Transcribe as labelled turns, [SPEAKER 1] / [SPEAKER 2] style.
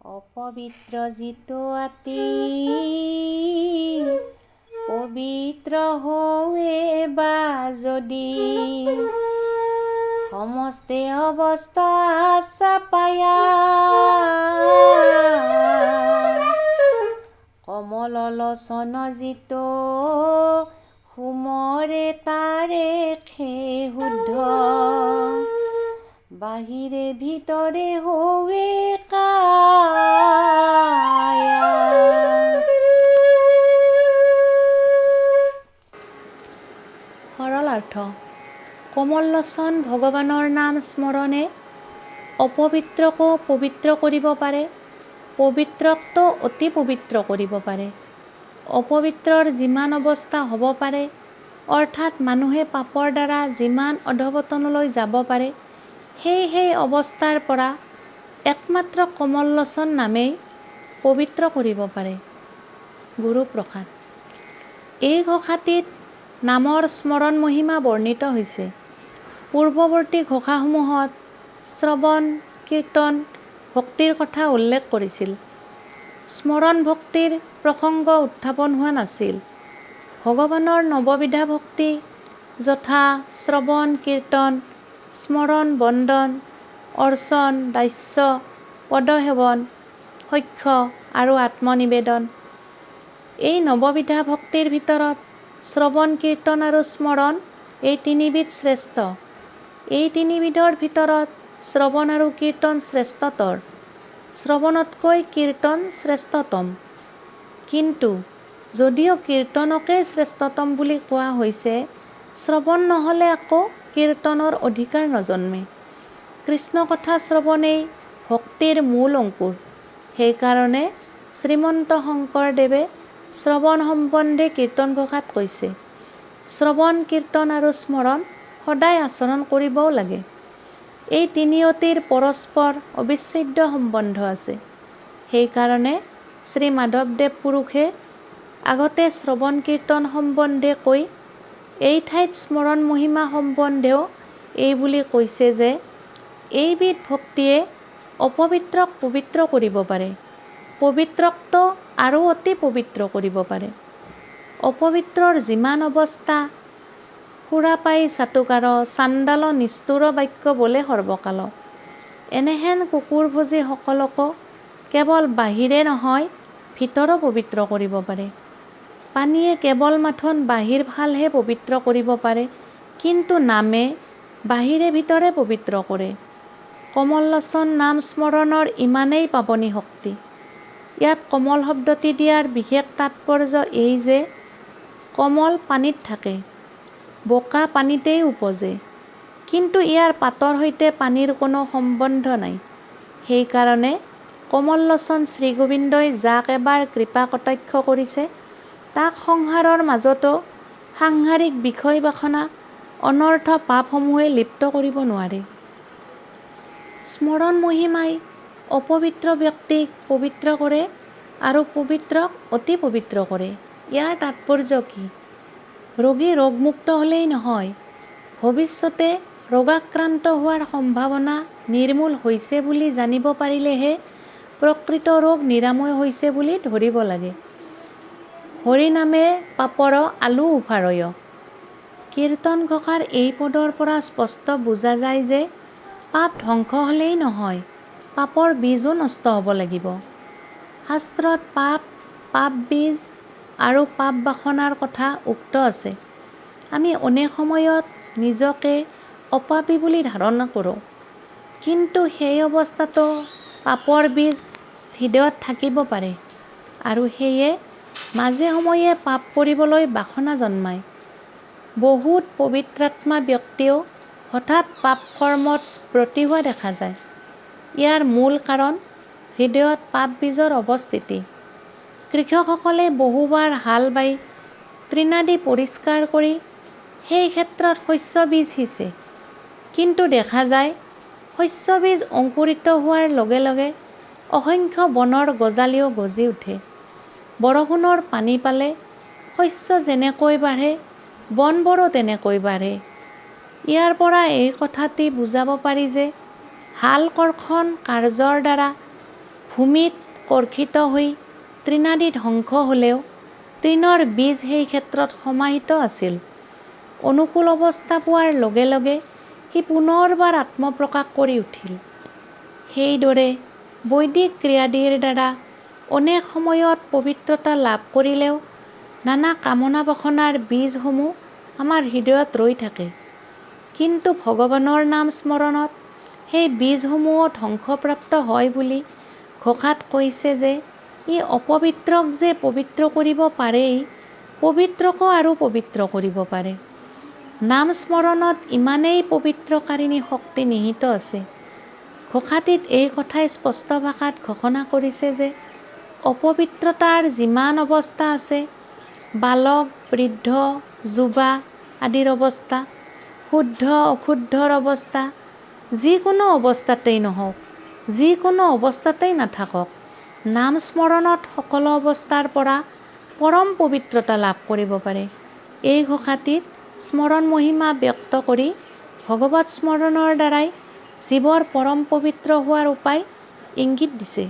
[SPEAKER 1] অপবিত্ৰ যিটো আতি পবিত্ৰ হয়ে বা যদি সমস্তে অৱস্থা আশা পায়া কমল লোচন যিটো সুমৰে তাৰে খে শুদ্ধ বাহিৰে ভিতৰে হয়ে কায়া। সৰল অৰ্থ। কোমল লোচন ভগৱানৰ নাম স্মৰণে অপবিত্ৰকো পবিত্ৰ কৰিব পাৰে, পবিত্ৰকতো অতি পবিত্ৰ কৰিব পাৰে। অপবিত্ৰৰ যিমান অৱস্থা হ'ব পাৰে, অৰ্থাৎ মানুহে পাপৰ দ্বাৰা যিমান অধঃপতনলৈ যাব পাৰে, সেই অৱস্থাৰ পৰা একমাত্ৰ কোমল লোচন নামেই পবিত্ৰ কৰিব পাৰে। গুৰুপ্ৰসাদ। এই ঘোষাটিত নামৰ স্মৰণ মহিমা বৰ্ণিত হৈছে। পূৰ্বৱৰ্তী ঘোষাসমূহত শ্ৰৱণ, কীৰ্তন, ভক্তিৰ কথা উল্লেখ কৰিছিল। স্মৰণ ভক্তিৰ প্ৰসংগ উত্থাপন হোৱা নাছিল। ভগৱানৰ নৱবিধা ভক্তি যথা শ্ৰৱণ, কীৰ্তন, স্মৰণ, বন্দন, অৰ্চন, দাস্য, পদসেৱন, সখ্য আৰু আত্মনিবেদন। এই নৱবিধা ভক্তিৰ ভিতৰত শ্ৰৱণ, কীৰ্তন আৰু স্মৰণ এই তিনিবিধ শ্ৰেষ্ঠ। এই তিনিবিধৰ ভিতৰত শ্ৰৱণ আৰু কীৰ্তন শ্ৰেষ্ঠতৰ। শ্ৰৱণতকৈ কীৰ্তন শ্ৰেষ্ঠতম। কিন্তু যদিও কীৰ্তনকেই শ্ৰেষ্ঠতম বুলি কোৱা হৈছে, শ্ৰৱণ নহ'লে আকৌ কীৰ্তনৰ অধিকাৰ নজন্মে। কৃষ্ণ কথা শ্ৰৱণেই ভক্তিৰ মূল অংকুৰ। সেইকাৰণে শ্ৰীমন্ত শংকৰদেৱে শ্ৰৱণ সম্বন্ধে কীৰ্তন ঘোষাত কৈছে, শ্ৰৱণ, কীৰ্তন আৰু স্মৰণ সদায় আচৰণ কৰিবও লাগে। এই তিনিওটিৰ পৰস্পৰ অবিচ্ছেদ্য সম্বন্ধ আছে। সেইকাৰণে শ্ৰী মাধৱদেৱ পুৰুষে আগতে শ্ৰৱণ কীৰ্তন সম্বন্ধে কৈ এই ঠাইত স্মৰণ মহিমা সম্বন্ধেও এই বুলি কৈছে যে এইবিধ ভক্তিয়ে অপবিত্ৰক পবিত্ৰ কৰিব পাৰে, পবিত্ৰকতো আৰু অতি পবিত্ৰ কৰিব পাৰে। অপবিত্ৰৰ যিমান অৱস্থা সুৰাপায়ী চাটুকাৰ চাণ্ডাল নিষ্ঠুৰ বাক্য বোলে সৰ্বকাল। এনেহেন কুকুৰভোজী সকলকো কেৱল বাহিৰে নহয় ভিতৰো পবিত্ৰ কৰিব পাৰে। পানীয়ে কেৱল মাথোন বাহিৰ ফালহে পবিত্ৰ কৰিব পাৰে, কিন্তু নামে বাহিৰে ভিতৰে পবিত্ৰ কৰে। কমল লোচন নাম স্মৰণৰ ইমানেই পাৱনী শক্তি। ইয়াত কমল শব্দটি দিয়াৰ বিশেষ তাৎপৰ্য এই যে কমল পানীত থাকে, বোকা পানীতেই উপজে, কিন্তু ইয়াৰ পাতৰ সৈতে পানীৰ কোনো সম্বন্ধ নাই। সেইকাৰণে কমল লোচন শ্ৰীগোবিন্দই যাক এবাৰ কৃপা কটাক্ষ কৰিছে, তাক সংসাৰৰ মাজতো সাংসাৰিক বিষয় বাসনা, অনৰ্থ পাপসমূহে লিপ্ত কৰিব নোৱাৰে। স্মৰণ মহিমাই অপবিত্ৰ ব্যক্তিক পবিত্ৰ কৰে আৰু পবিত্ৰক অতি পবিত্ৰ কৰে। ইয়াৰ তাৎপৰ্য কি? ৰোগী ৰোগমুক্ত হ'লেই নহয়, ভৱিষ্যতে ৰোগাক্ৰান্ত হোৱাৰ সম্ভাৱনা নিৰ্মূল হৈছে বুলি জানিব পাৰিলেহে প্ৰকৃত ৰোগ নিৰাময় হৈছে বুলি ধৰিব লাগে। হৰিনামে পাপৰ আলু উভাৰয়। কীৰ্তন ঘোষাৰ এই পদৰ পৰা স্পষ্ট বুজা যায় যে পাপ ধ্বংস হ'লেই নহয়, পাপৰ বীজো নষ্ট হ'ব লাগিব। শাস্ত্ৰত পাপ, পাপ বীজ আৰু পাপ বাসনাৰ কথা উক্ত আছে। আমি অনেক সময়ত নিজকে অপাপী বুলি ধাৰণা কৰোঁ, কিন্তু সেই অৱস্থাতো পাপৰ বীজ হৃদয়ত থাকিব পাৰে আৰু সেয়ে মাজে সময়ে পাপ কৰিবলৈ বাসনা জন্মায়। বহুত পবিত্ৰাত্মা ব্যক্তিও হঠাৎ পাপ কৰ্মত ব্ৰতী হোৱা দেখা যায়। ইয়াৰ মূল কাৰণ হৃদয়ত পাপ বীজৰ অৱস্থিতি। কৃষকসকলে বহুবাৰ হাল বাই তৃণাদি পৰিষ্কাৰ কৰি সেই ক্ষেত্ৰত শস্য বীজ সিঁচে, কিন্তু দেখা যায় শস্য বীজ অংকুৰিত হোৱাৰ লগে লগে অসংখ্য বনৰ গজালিও গজি উঠে। বৰষুণৰ পানী পালে শস্য যেনেকৈ বাঢ়ে, বনবোৰো তেনেকৈ বাঢ়ে। ইয়াৰ পৰা এই কথাটি বুজাব পাৰি যে হাল কৰ্ষণ কাৰ্যৰ দ্বাৰা ভূমিত কৰ্ষিত হৈ তৃণাদি ধ্বংস হ'লেও তৃণৰ বীজ সেই ক্ষেত্ৰত সমাহিত আছিল। অনুকূল অৱস্থা পোৱাৰ লগে লগে সি পুনৰবাৰ আত্মপ্ৰকাশ কৰি উঠিল। সেইদৰে বৈদিক ক্ৰিয়াদিৰ দ্বাৰা অনেক সময়ত পবিত্ৰতা লাভ কৰিলেও নানা কামনা বাসনাৰ বীজসমূহ আমাৰ হৃদয়ত ৰৈ থাকে। কিন্তু ভগৱানৰ নাম স্মৰণত সেই বীজসমূহ ধ্বংসপ্ৰাপ্ত হয় বুলি ঘোষাত কৈছে যে ই অপবিত্ৰক যে পবিত্ৰ কৰিব পাৰেই, পবিত্ৰকো আৰু পবিত্ৰ কৰিব পাৰে। নাম স্মৰণত ইমানেই পবিত্ৰকাৰিণী শক্তি নিহিত আছে। ঘোষাটিত এই কথাই স্পষ্ট ভাষাত ঘোষণা কৰিছে যে অপবিত্ৰতাৰ যিমান অৱস্থা আছে, বালক, বৃদ্ধ, যুৱা আদিৰ অৱস্থা, শুদ্ধ অশুদ্ধৰ অৱস্থা, যিকোনো অৱস্থাতেই নহওক, যিকোনো অৱস্থাতেই নাথাকক, নাম স্মৰণত সকলো অৱস্থাৰ পৰা পৰম পবিত্ৰতা লাভ কৰিব পাৰে। এই ঘোষাটিত স্মৰণ মহিমা ব্যক্ত কৰি ভগৱত স্মৰণৰ দ্বাৰাই জীৱৰ পৰম পবিত্ৰ হোৱাৰ উপায় ইংগিত দিছে।